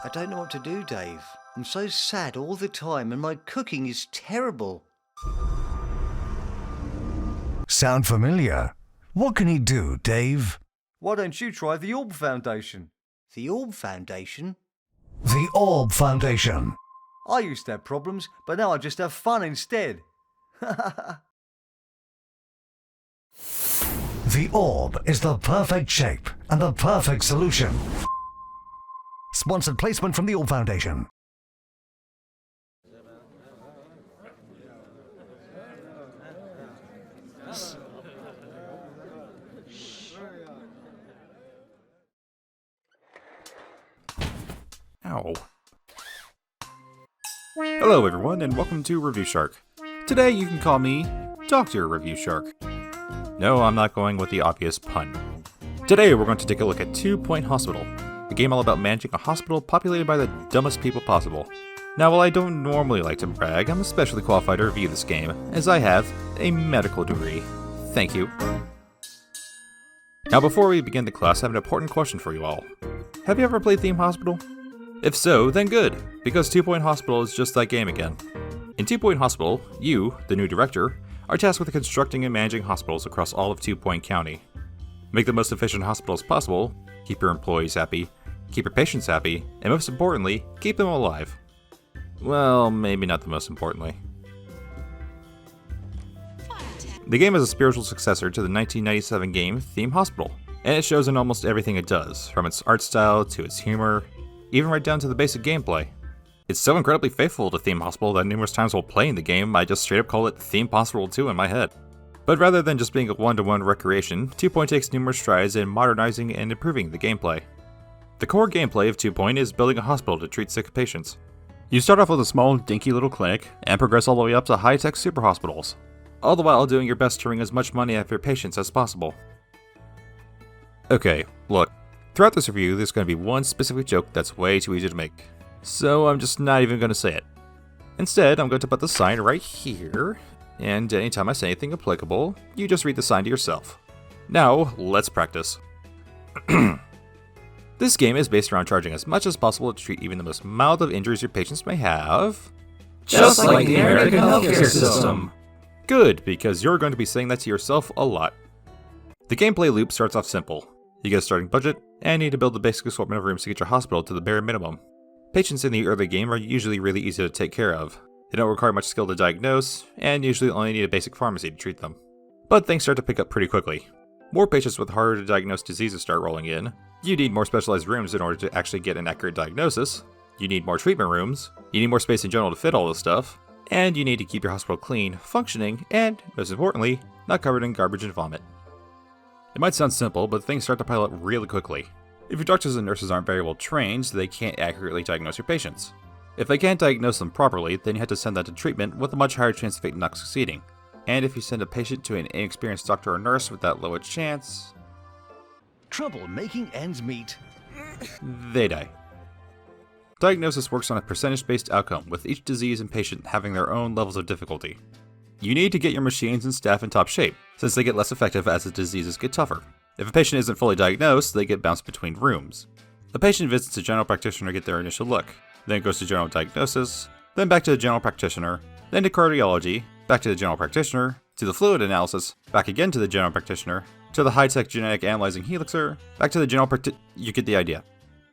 I don't know what to do, Dave. I'm so sad all the time and my cooking is terrible. Sound familiar? What can he do, Dave? Why don't you try the Orb Foundation? The Orb Foundation? The Orb Foundation. I used to have problems, but now I just have fun instead. The Orb is the perfect shape and the perfect solution. Sponsored placement from the Orb Foundation. Ow. Hello everyone and welcome to Review Shark. Today you can call me Dr. Review Shark. No, I'm not going with the obvious pun. Today we're going to take a look at 2 Point Hospital, a game all about managing a hospital populated by the dumbest people possible. Now while I don't normally like to brag, I'm especially qualified to review this game, as I have a medical degree. Thank you. Now before we begin the class, I have an important question for you all. Have you ever played Theme Hospital? If so, then good, because 2 Point Hospital is just that game again. In 2 Point Hospital, you, the new director, are tasked with constructing and managing hospitals across all of 2 Point County. Make the most efficient hospitals possible, keep your employees happy, keep your patients happy, and most importantly, keep them alive. Well, maybe not the most importantly. The game is a spiritual successor to the 1997 game Theme Hospital, and it shows in almost everything it does, from its art style to its humor, even right down to the basic gameplay. It's so incredibly faithful to Theme Hospital that numerous times while playing the game, I just straight up call it Theme Hospital 2 in my head. But rather than just being a one-to-one recreation, 2 Point takes numerous strides in modernizing and improving the gameplay. The core gameplay of 2 Point is building a hospital to treat sick patients. You start off with a small, dinky little clinic, and progress all the way up to high-tech super hospitals, all the while doing your best to wring as much money out of your patients as possible. Okay, look. Throughout this review, there's going to be one specific joke that's way too easy to make, so I'm just not even going to say it. Instead, I'm going to put the sign right here, and anytime I say anything applicable, you just read the sign to yourself. Now, let's practice. This game is based around charging as much as possible to treat even the most mild of injuries your patients may have. Just like the American healthcare system. Good, because you're going to be saying that to yourself a lot. The gameplay loop starts off simple. You get a starting budget, and need to build the basic assortment of rooms to get your hospital to the bare minimum. Patients in the early game are usually really easy to take care of. They don't require much skill to diagnose, and usually only need a basic pharmacy to treat them. But things start to pick up pretty quickly. More patients with harder to diagnose diseases start rolling in. You need more specialized rooms in order to actually get an accurate diagnosis. You need more treatment rooms. You need more space in general to fit all this stuff. And you need to keep your hospital clean, functioning, and, most importantly, not covered in garbage and vomit. It might sound simple, but things start to pile up really quickly. If your doctors and nurses aren't very well trained, they can't accurately diagnose your patients. If they can't diagnose them properly, then you have to send them to treatment with a much higher chance of it not succeeding. And if you send a patient to an inexperienced doctor or nurse with that low a chance, Trouble making ends meet. they die. Diagnosis works on a percentage-based outcome, with each disease and patient having their own levels of difficulty. You need to get your machines and staff in top shape, since they get less effective as the diseases get tougher. If a patient isn't fully diagnosed, they get bounced between rooms. A patient visits a general practitioner to get their initial look, then goes to general diagnosis, then back to the general practitioner, then to cardiology, back to the general practitioner, to the fluid analysis, back again to the general practitioner, to the high-tech genetic analyzing helixer, back to the general you get the idea.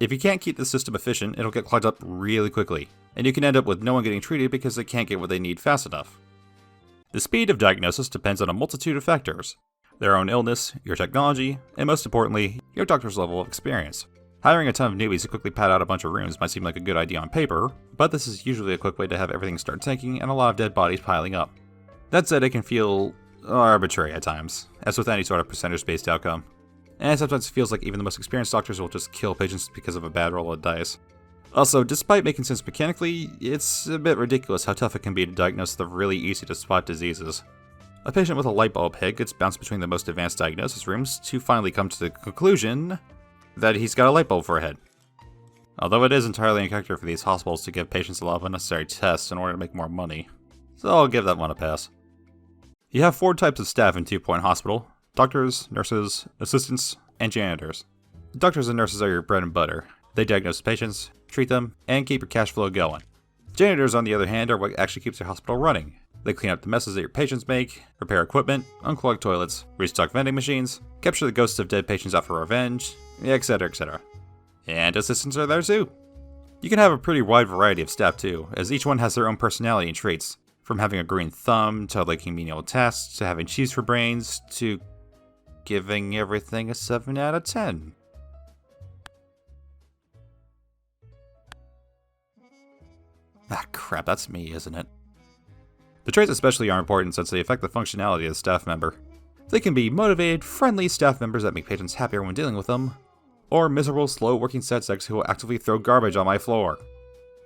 If you can't keep the system efficient, it'll get clogged up really quickly, and you can end up with no one getting treated because they can't get what they need fast enough. The speed of diagnosis depends on a multitude of factors: their own illness, your technology, and most importantly, your doctor's level of experience. Hiring a ton of newbies to quickly pad out a bunch of rooms might seem like a good idea on paper, but this is usually a quick way to have everything start tanking and a lot of dead bodies piling up. That said, it can feel arbitrary at times, as with any sort of percentage-based outcome. And sometimes it feels like even the most experienced doctors will just kill patients because of a bad roll of dice. Also, despite making sense mechanically, it's a bit ridiculous how tough it can be to diagnose the really easy to spot diseases. A patient with a light bulb head gets bounced between the most advanced diagnosis rooms to finally come to the conclusion that he's got a light bulb for a head. Although it is entirely in character for these hospitals to give patients a lot of unnecessary tests in order to make more money, so I'll give that one a pass. You have 4 types of staff in 2 Point Hospital: doctors, nurses, assistants, and janitors. Doctors and nurses are your bread and butter. They diagnose patients, treat them, and keep your cash flow going. Janitors, on the other hand, are what actually keeps your hospital running. They clean up the messes that your patients make, repair equipment, unclog toilets, restock vending machines, capture the ghosts of dead patients out for revenge, etc., etc. And assistants are there too. You can have a pretty wide variety of staff too, as each one has their own personality and traits, from having a green thumb, to liking menial tasks, to having cheese for brains, to giving everything a 7 out of 10. Ah crap, that's me, isn't it? The traits especially are important since they affect the functionality of the staff member. They can be motivated, friendly staff members that make patrons happier when dealing with them, or miserable, slow-working SETSECs who will actively throw garbage on my floor.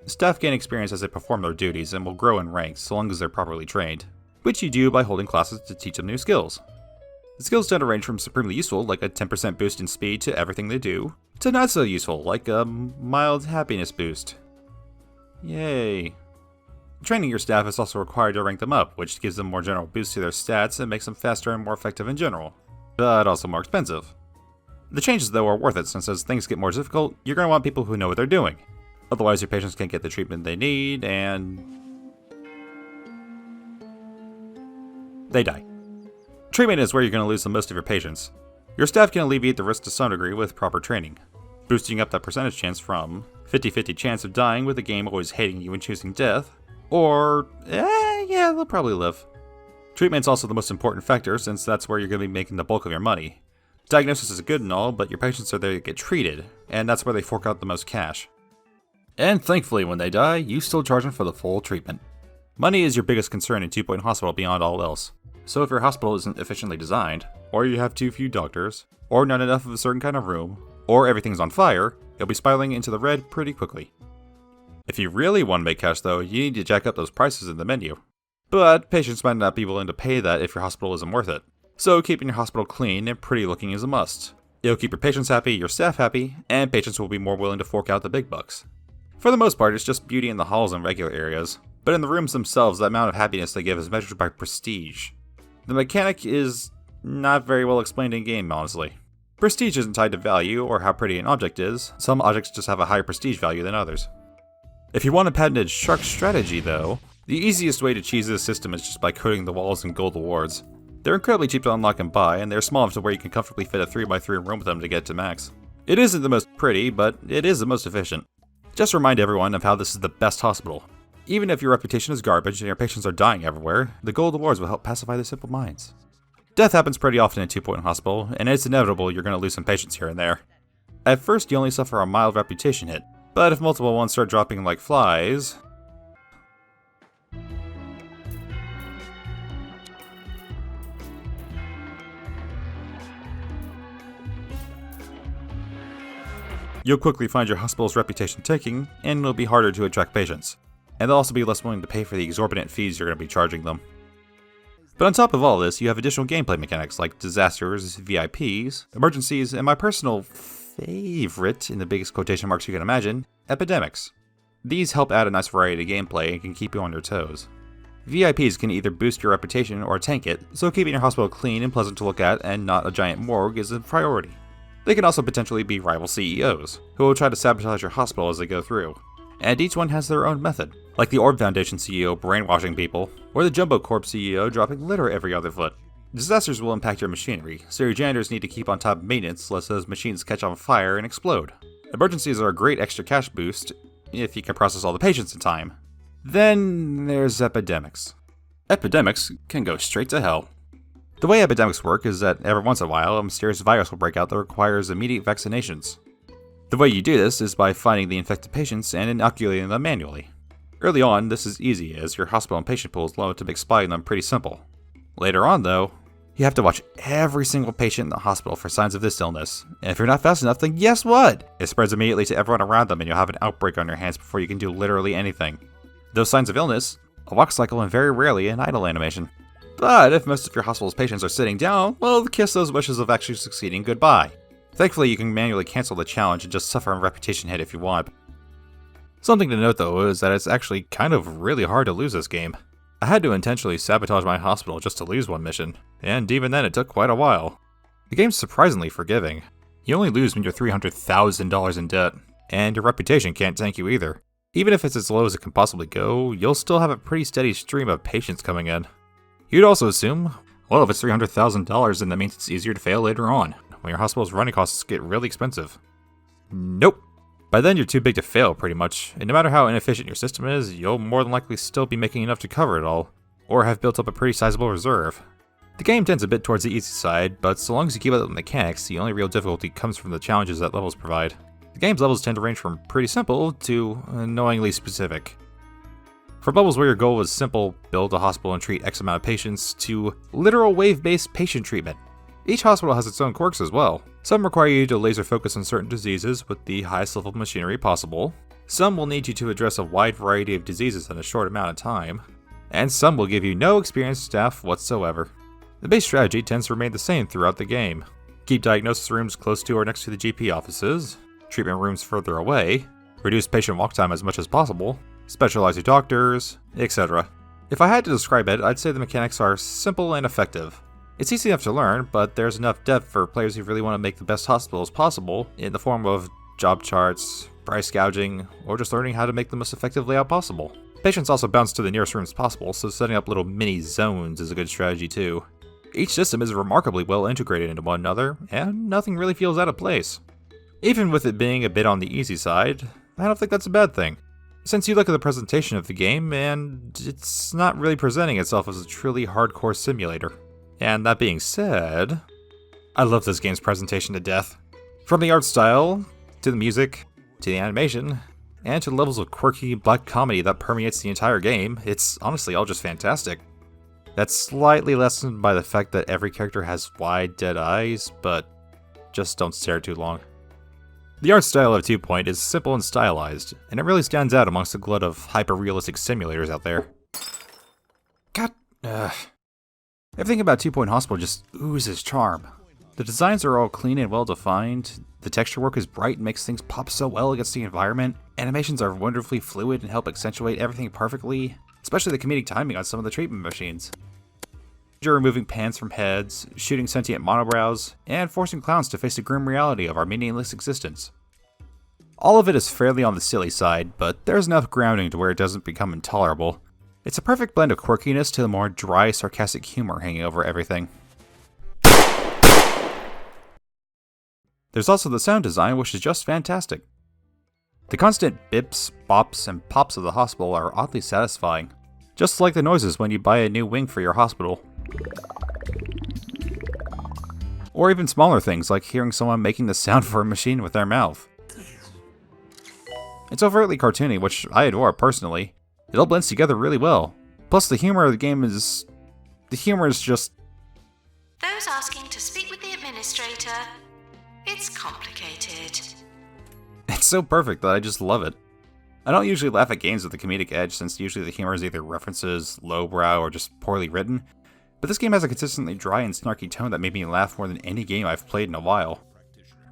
Staff gain experience as they perform their duties and will grow in ranks so long as they're properly trained, which you do by holding classes to teach them new skills. The skills tend to range from supremely useful, like a 10% boost in speed to everything they do, to not so useful, like a mild happiness boost. Yay. Training your staff is also required to rank them up, which gives them more general boosts to their stats and makes them faster and more effective in general, but also more expensive. The changes though are worth it, since as things get more difficult, you're going to want people who know what they're doing. Otherwise your patients can't get the treatment they need, and they die. Treatment is where you're going to lose the most of your patients. Your staff can alleviate the risk to some degree with proper training, boosting up that percentage chance from 50-50 chance of dying with the game always hating you and choosing death, or, yeah, they'll probably live. Treatment's also the most important factor, since that's where you're going to be making the bulk of your money. Diagnosis is good and all, but your patients are there to get treated, and that's where they fork out the most cash. And thankfully, when they die, you still charge them for the full treatment. Money is your biggest concern in 2 Point Hospital beyond all else. So if your hospital isn't efficiently designed, or you have too few doctors, or not enough of a certain kind of room, or everything's on fire, you'll be spiraling into the red pretty quickly. If you really want to make cash though, you need to jack up those prices in the menu. But patients might not be willing to pay that if your hospital isn't worth it. So keeping your hospital clean and pretty looking is a must. It'll keep your patients happy, your staff happy, and patients will be more willing to fork out the big bucks. For the most part, it's just beauty in the halls and regular areas, but in the rooms themselves, the amount of happiness they give is measured by prestige. The mechanic is not very well explained in game, honestly. Prestige isn't tied to value or how pretty an object is. Some objects just have a higher prestige value than others. If you want a patented shark strategy though, the easiest way to cheese this system is just by coating the walls in gold awards. They're incredibly cheap to unlock and buy, and they're small enough to where you can comfortably fit a 3x3 room with them to get to max. It isn't the most pretty, but it is the most efficient. Just remind everyone of how this is the best hospital. Even if your reputation is garbage and your patients are dying everywhere, the gold awards will help pacify their simple minds. Death happens pretty often in 2 Point Hospital, and it's inevitable you're going to lose some patients here and there. At first you only suffer a mild reputation hit, but if multiple ones start dropping like flies, you'll quickly find your hospital's reputation tanking, and it'll be harder to attract patients. And they'll also be less willing to pay for the exorbitant fees you're going to be charging them. But on top of all this, you have additional gameplay mechanics like disasters, VIPs, emergencies, and my personal favorite, in the biggest quotation marks you can imagine, epidemics. These help add a nice variety to gameplay and can keep you on your toes. VIPs can either boost your reputation or tank it, so keeping your hospital clean and pleasant to look at and not a giant morgue is a priority. They can also potentially be rival CEOs, who will try to sabotage your hospital as they go through. And each one has their own method, like the Orb Foundation CEO brainwashing people, or the Jumbo Corp CEO dropping litter every other foot. Disasters will impact your machinery, so your janitors need to keep on top of maintenance lest those machines catch on fire and explode. Emergencies are a great extra cash boost, if you can process all the patients in time. Then there's epidemics. Epidemics can go straight to hell. The way epidemics work is that every once in a while a mysterious virus will break out that requires immediate vaccinations. The way you do this is by finding the infected patients and inoculating them manually. Early on, this is easy as your hospital and patient pool is low to make spotting them pretty simple. Later on though, you have to watch every single patient in the hospital for signs of this illness, and if you're not fast enough, then guess what? It spreads immediately to everyone around them and you'll have an outbreak on your hands before you can do literally anything. Those signs of illness, a walk cycle, and very rarely an idle animation. But if most of your hospital's patients are sitting down, well, kiss those wishes of actually succeeding goodbye. Thankfully, you can manually cancel the challenge and just suffer a reputation hit if you want. Something to note though is that it's actually kind of really hard to lose this game. I had to intentionally sabotage my hospital just to lose one mission, and even then it took quite a while. The game's surprisingly forgiving. You only lose when you're $300,000 in debt, and your reputation can't thank you either. Even if it's as low as it can possibly go, you'll still have a pretty steady stream of patients coming in. You'd also assume, well, if it's $300,000, then that means it's easier to fail later on, when your hospital's running costs get really expensive. Nope. By then you're too big to fail, pretty much, and no matter how inefficient your system is, you'll more than likely still be making enough to cover it all, or have built up a pretty sizable reserve. The game tends a bit towards the easy side, but so long as you keep up with the mechanics, the only real difficulty comes from the challenges that levels provide. The game's levels tend to range from pretty simple to annoyingly specific. From levels where your goal is simple, build a hospital and treat X amount of patients, to literal wave-based patient treatment. Each hospital has its own quirks as well. Some require you to laser focus on certain diseases with the highest level of machinery possible. Some will need you to address a wide variety of diseases in a short amount of time. And some will give you no experienced staff whatsoever. The base strategy tends to remain the same throughout the game. Keep diagnosis rooms close to or next to the GP offices, treatment rooms further away, reduce patient walk time as much as possible, specialize your doctors, etc. If I had to describe it, I'd say the mechanics are simple and effective. It's easy enough to learn, but there's enough depth for players who really want to make the best hospitals possible in the form of job charts, price gouging, or just learning how to make the most effective layout possible. Patients also bounce to the nearest rooms possible, so setting up little mini zones is a good strategy too. Each system is remarkably well integrated into one another, and nothing really feels out of place. Even with it being a bit on the easy side, I don't think that's a bad thing. Since you look at the presentation of the game, and it's not really presenting itself as a truly hardcore simulator. And that being said, I love this game's presentation to death. From the art style, to the music, to the animation, and to the levels of quirky black comedy that permeates the entire game, it's honestly all just fantastic. That's slightly lessened by the fact that every character has wide, dead eyes, but just don't stare too long. The art style of 2 Point is simple and stylized, and it really stands out amongst the glut of hyper-realistic simulators out there. Everything about 2 Point Hospital just oozes charm. The designs are all clean and well defined, the texture work is bright and makes things pop so well against the environment, animations are wonderfully fluid and help accentuate everything perfectly, especially the comedic timing on some of the treatment machines. You're removing pans from heads, shooting sentient monobrows, and forcing clowns to face the grim reality of our meaningless existence. All of it is fairly on the silly side, but there's enough grounding to where it doesn't become intolerable. It's a perfect blend of quirkiness to the more dry, sarcastic humor hanging over everything. There's also the sound design, which is just fantastic. The constant bips, bops, and pops of the hospital are oddly satisfying, just like the noises when you buy a new wing for your hospital. Or even smaller things like hearing someone making the sound for a machine with their mouth. It's overtly cartoony, which I adore personally. It all blends together really well. Plus the humor of the game is... the humor is just... Those asking to speak with the administrator. It's complicated. It's so perfect that I just love it. I don't usually laugh at games with a comedic edge since usually the humor is either references, lowbrow, or just poorly written. But this game has a consistently dry and snarky tone that made me laugh more than any game I've played in a while.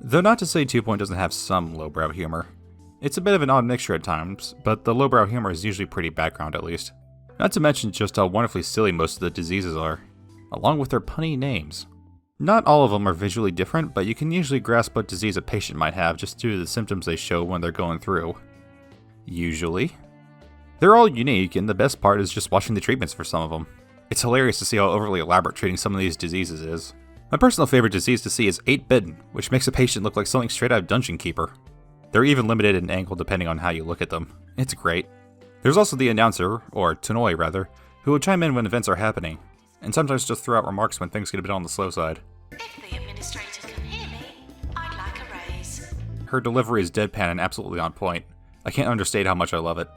Though not to say 2 Point doesn't have some lowbrow humor. It's a bit of an odd mixture at times, but the lowbrow humor is usually pretty background at least. Not to mention just how wonderfully silly most of the diseases are, along with their punny names. Not all of them are visually different, but you can usually grasp what disease a patient might have just due to the symptoms they show when they're going through. Usually. They're all unique, and the best part is just watching the treatments for some of them. It's hilarious to see how overly elaborate treating some of these diseases is. My personal favorite disease to see is 8-bitten, which makes a patient look like something straight out of Dungeon Keeper. They're even limited in angle depending on how you look at them. It's great. There's also the announcer, or Tanoi rather, who will chime in when events are happening, and sometimes just throw out remarks when things get a bit on the slow side. If the administrator can hear me, I'd like a raise. Her delivery is deadpan and absolutely on point. I can't understate how much I love it.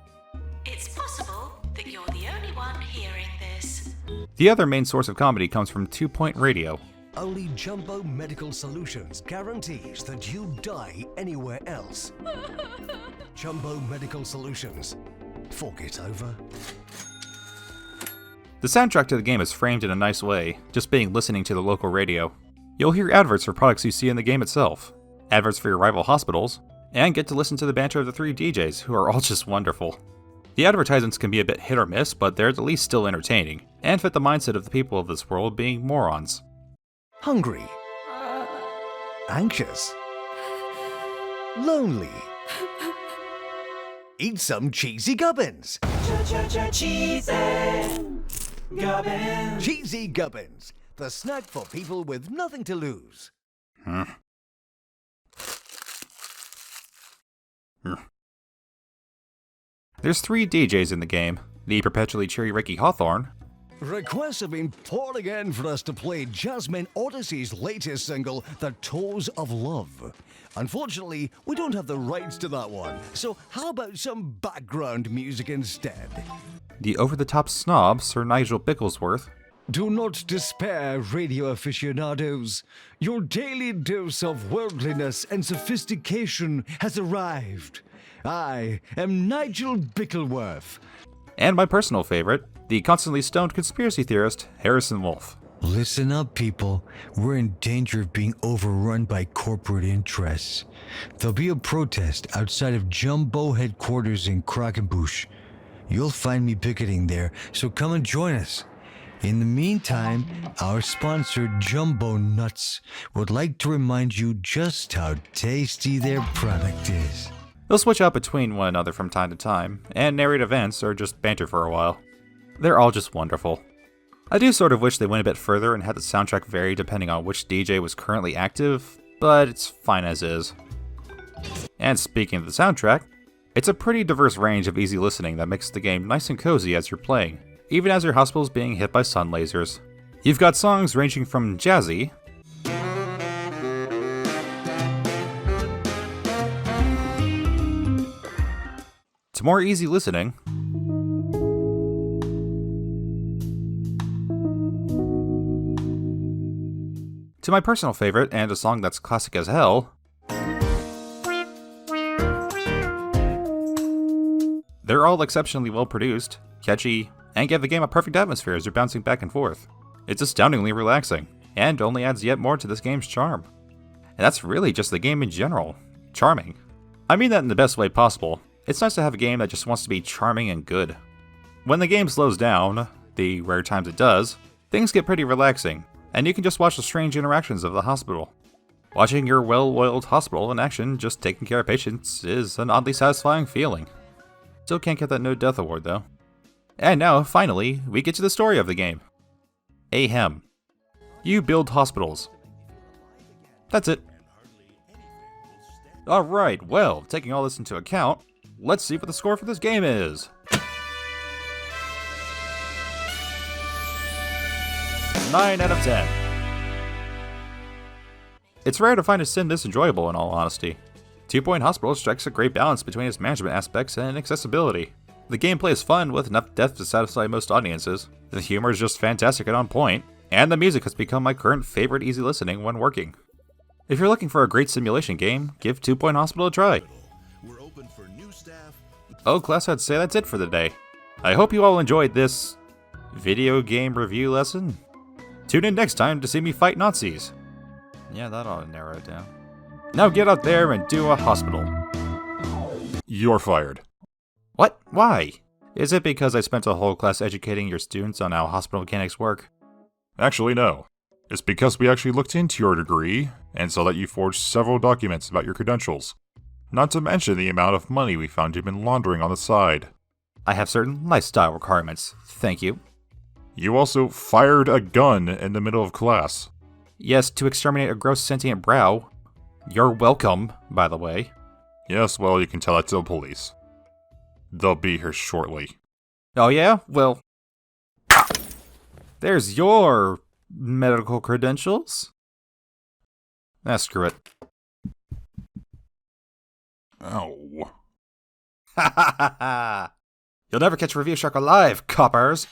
It's possible that you're the only one hearing this. The other main source of comedy comes from 2 Point Radio. Only Jumbo Medical Solutions guarantees that you die anywhere else. Jumbo Medical Solutions. Fork it over. The soundtrack to the game is framed in a nice way, just being listening to the local radio. You'll hear adverts for products you see in the game itself, adverts for your rival hospitals, and get to listen to the banter of the 3 DJs, who are all just wonderful. The advertisements can be a bit hit or miss, but they're at least still entertaining, and fit the mindset of the people of this world being morons. Hungry. Anxious. Lonely. Eat some cheesy gubbins. Cheesy gubbins, the snack for people with nothing to lose. There's 3 DJs in the game. The perpetually cheery Ricky Hawthorne, Requests have been pouring in for us to play Jasmine Odyssey's latest single, The Toes of Love. Unfortunately, we don't have the rights to that one, so how about some background music instead? the over-the-top snob Sir Nigel Bicklesworth, Do not despair, radio aficionados. Your daily dose of worldliness and sophistication has arrived. I am Nigel Bickleworth. and my personal favorite, the constantly stoned conspiracy theorist Harrison Wolf. Listen up, people. We're in danger of being overrun by corporate interests. There'll be a protest outside of Jumbo headquarters in Krakenbush. You'll find me picketing there, so come and join us. In the meantime, our sponsor, Jumbo Nuts, would like to remind you just how tasty their product is. They'll switch out between one another from time to time, and narrate events or just banter for a while. They're all just wonderful. I do sort of wish they went a bit further and had the soundtrack vary depending on which DJ was currently active, but it's fine as is. And speaking of the soundtrack, it's a pretty diverse range of easy listening that makes the game nice and cozy as you're playing, even as your hospital's being hit by sun lasers. You've got songs ranging from jazzy to more easy listening to my personal favorite and a song that's classic as hell. They're all exceptionally well produced, catchy, and give the game a perfect atmosphere as you're bouncing back and forth. It's astoundingly relaxing, and only adds yet more to this game's charm. And that's really just the game in general. Charming. I mean that in the best way possible. It's nice to have a game that just wants to be charming and good. When the game slows down, the rare times it does, things get pretty relaxing, and you can just watch the strange interactions of the hospital. Watching your well-oiled hospital in action just taking care of patients is an oddly satisfying feeling. Still can't get that No Death Award though. And now, finally, we get to the story of the game. Ahem. You build hospitals. That's it. Alright, well, taking all this into account, let's see what the score for this game is. 9 out of 10. It's rare to find a sim this enjoyable in all honesty. 2 Point Hospital strikes a great balance between its management aspects and accessibility. The gameplay is fun with enough depth to satisfy most audiences, the humor is just fantastic and on point, and the music has become my current favorite easy listening when working. If you're looking for a great simulation game, give 2 Point Hospital a try. Oh class, I'd say that's it for the day. I hope you all enjoyed this video game review lesson. Tune in next time to see me fight Nazis. Yeah, that ought to narrow it down. Now get out there and do a hospital. You're fired. What? Why? Is it because I spent a whole class educating your students on how hospital mechanics work? Actually, no. It's because we actually looked into your degree and saw that you forged several documents about your credentials. Not to mention the amount of money we found you've been laundering on the side. I have certain lifestyle requirements. Thank you. You also fired a gun in the middle of class. Yes, to exterminate a gross sentient brow. You're welcome, by the way. Yes, well, you can tell that to the police. They'll be here shortly. Oh yeah? Well, there's your medical credentials. Ah, screw it. Ow. Ha ha ha ha! You'll never catch Review Shark alive, coppers!